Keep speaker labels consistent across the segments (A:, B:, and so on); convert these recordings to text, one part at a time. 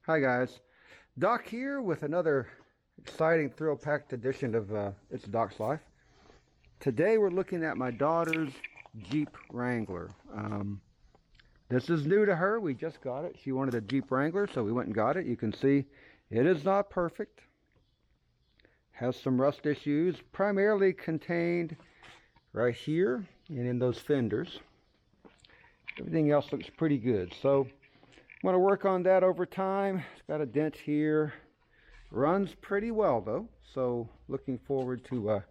A: Hi guys, Doc here with another exciting thrill-packed edition of It's Doc's Life. Today we're looking at my daughter's Jeep Wrangler. This is new to her. We just got it. She wanted a Jeep Wrangler, so we went and got it. You can see it is not perfect. Has some rust issues, primarily contained right here and in those fenders. Everything else looks pretty good. So I'm going to work on that over time. It's got a dent here. Runs pretty well though, so looking forward to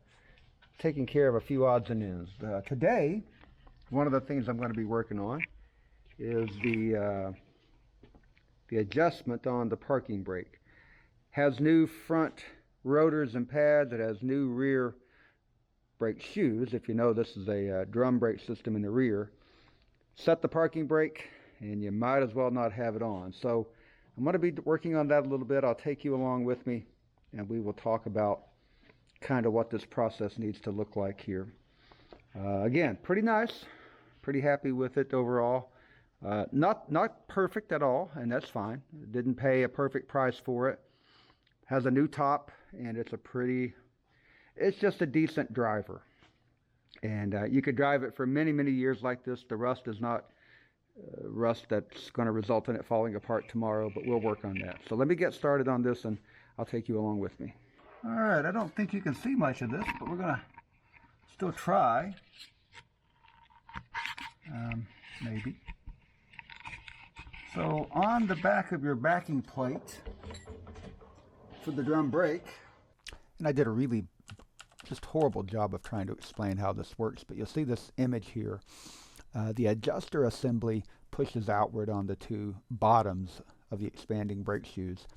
A: taking care of a few odds and ends. Today, one of the things I'm going to be working on is the adjustment on the parking brake. Has new front rotors and pads. It has new rear brake shoes. If you know, this is a drum brake system in the rear. Set the parking brake and you might as well not have it on. So I'm going to be working on that a little bit. I'll take you along with me and we will talk about kind of what this process needs to look like here. Again, pretty nice, pretty happy with it overall. Not perfect at all, and that's fine. Didn't pay a perfect price for it. Has a new top, and it's just a decent driver. And you could drive it for many, many years like this. The rust is not rust that's going to result in it falling apart tomorrow, but we'll work on that. So let me get started on this, and I'll take you along with me. All right, I don't think you can see much of this, but we're going to still try. Maybe. So on the back of your backing plate for the drum brake, and I did a really just horrible job of trying to explain how this works, but you'll see this image here. The adjuster assembly pushes outward on the two bottoms of the expanding brake shoes,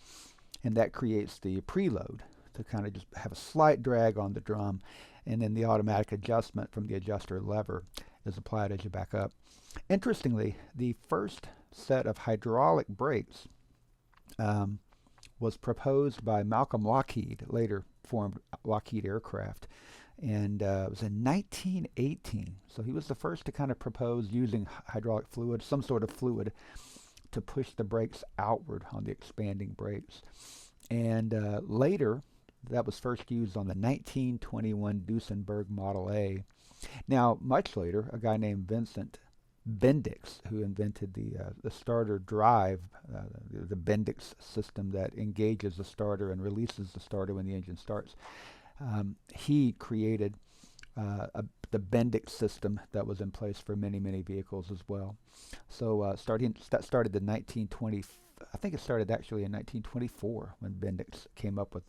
A: and that creates the preload to kind of just have a slight drag on the drum, and then the automatic adjustment from the adjuster lever is applied as you back up. Interestingly, the first set of hydraulic brakes was proposed by Malcolm Lockheed, later formed Lockheed Aircraft, and it was in 1918. So he was the first to kind of propose using hydraulic fluid, some sort of fluid, to push the brakes outward on the expanding brakes. And later, that was first used on the 1921 Duesenberg Model A. Now, much later, a guy named Vincent Bendix, who invented the starter drive, the Bendix system that engages the starter and releases the starter when the engine starts. He created the Bendix system that was in place for many, many vehicles as well. So that started in 1920. I think it started actually in 1924 when Bendix came up with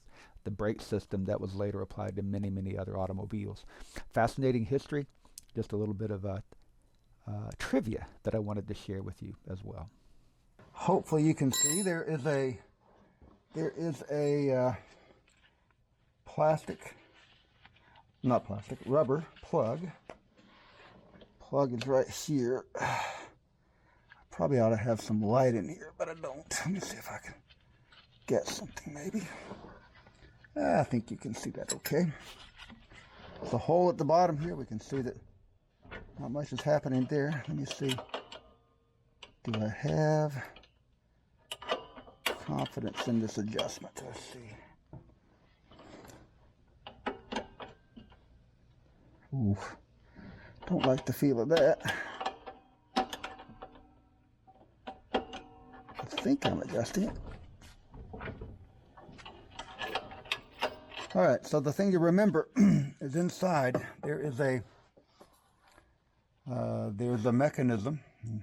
A: the brake system that was later applied to many, many other automobiles. Fascinating history. Just a little bit of trivia that I wanted to share with you as well. Hopefully you can see there is a rubber plug. Plug is right here. Probably ought to have some light in here, but I don't. Let me see if I can get something maybe. I think you can see that okay. There's a hole at the bottom here. We can see that not much is happening there. Let me see. Do I have confidence in this adjustment? Let's see. Ooh, don't like the feel of that. I think I'm adjusting it. All right, so the thing to remember is inside there's a mechanism.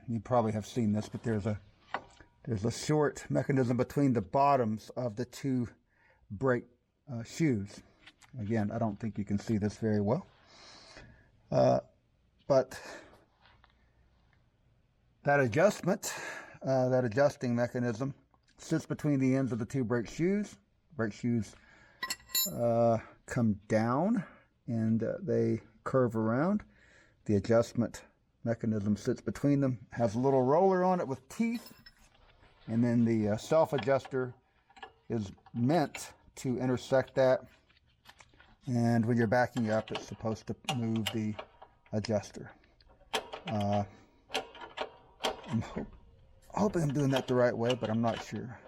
A: You probably have seen this, but there's a short mechanism between the bottoms of the two brake shoes. Again, I don't think you can see this very well, but that adjusting mechanism sits between the ends of the two brake shoes. Brake shoes come down and they curve around. The adjustment mechanism sits between them, has a little roller on it with teeth, and then the self-adjuster is meant to intersect that, and when you're backing up it's supposed to move the adjuster. I'm hoping I'm doing that the right way, but I'm not sure.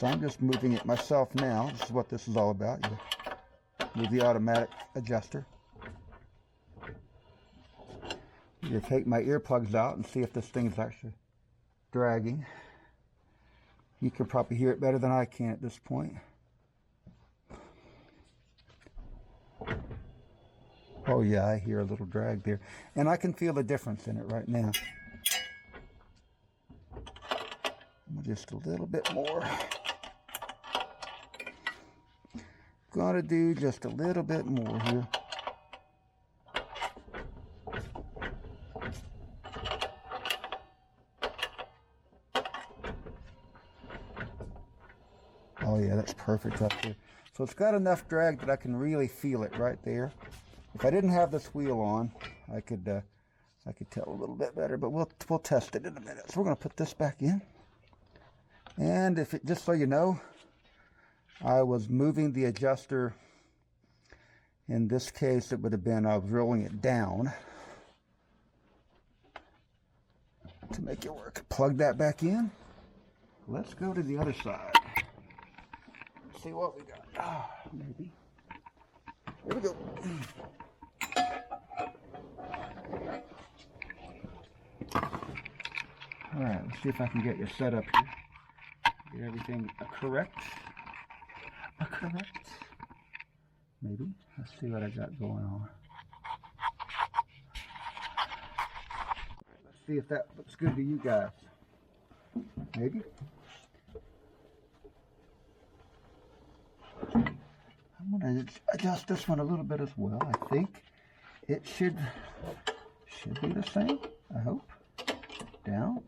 A: So I'm just moving it myself now. This is what this is all about. You move the automatic adjuster. You take my earplugs out and see if this thing is actually dragging. You can probably hear it better than I can at this point. Oh yeah, I hear a little drag there. And I can feel the difference in it right now. Just a little bit more. Gonna do just a little bit more here. Oh yeah, that's perfect up there. So it's got enough drag that I can really feel it right there. If I didn't have this wheel on, I could tell a little bit better, but we'll test it in a minute. So we're gonna put this back in. And if it, just so you know, I was moving the adjuster. In this case, it would have been I was rolling it down to make it work. Plug that back in. Let's go to the other side. See what we got. Ah, maybe. Here we go. All right, let's see if I can get you set up here. Get everything correct. Maybe. Let's see what I got going on. Let's see if that looks good to you guys. Maybe. I'm going to adjust this one a little bit as well. I think it should be the same, I hope. Down.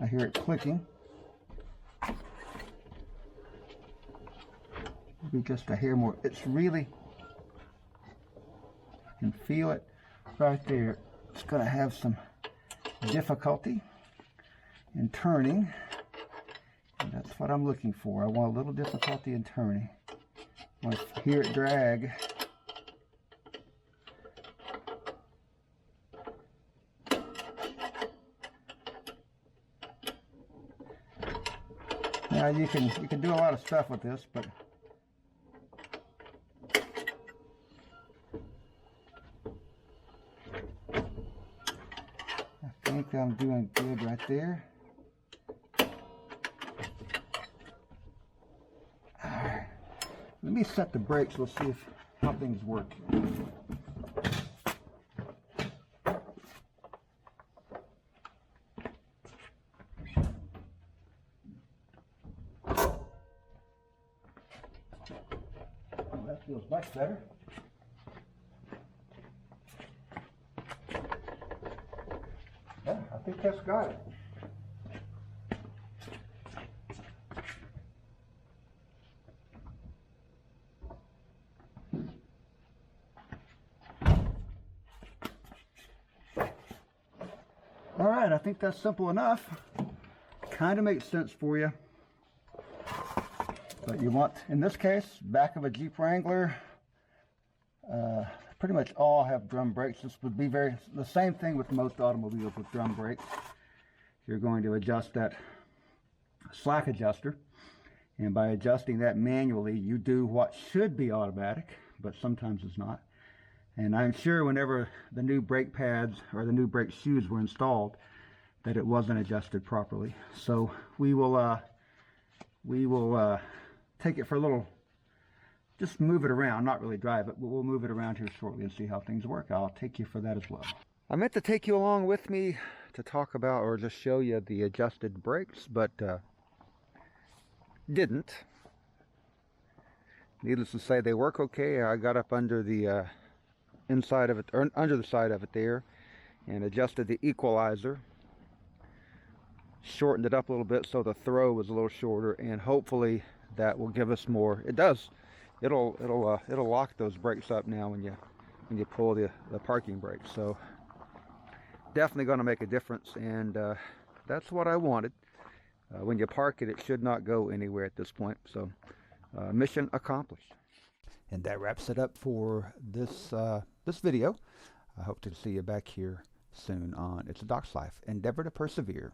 A: I hear it clicking. Maybe just a hair more. It's really, I can feel it right there. It's going to have some difficulty in turning. And that's what I'm looking for. I want a little difficulty in turning. I want to hear it drag. Now you can do a lot of stuff with this, but I think I'm doing good right there. All right. Let me set the brakes. We'll see how things work. That feels much better. Yeah, I think that's got it. All right, I think that's simple enough. Kind of makes sense for you. But you want, in this case, back of a Jeep Wrangler, pretty much all have drum brakes. This would be the same thing with most automobiles with drum brakes. You're going to adjust that slack adjuster, and by adjusting that manually, you do what should be automatic, but sometimes it's not. And I'm sure whenever the new brake pads or the new brake shoes were installed, that it wasn't adjusted properly. So we will take it for a little, just move it around, not really drive it, but we'll move it around here shortly and see how things work. I'll take you for that as well. I meant to take you along with me to talk about or just show you the adjusted brakes, but didn't. Needless to say, they work okay. I got up under the inside of it, or under the side of it there, and adjusted the equalizer, shortened it up a little bit so the throw was a little shorter, and hopefully that will give us more. It does. It'll lock those brakes up now when you pull the parking brakes. So definitely going to make a difference, and that's what I wanted. When you park it, it should not go anywhere at this point. So mission accomplished. And that wraps it up for this this video. I hope to see you back here soon on It's a Doc's Life. Endeavor to persevere.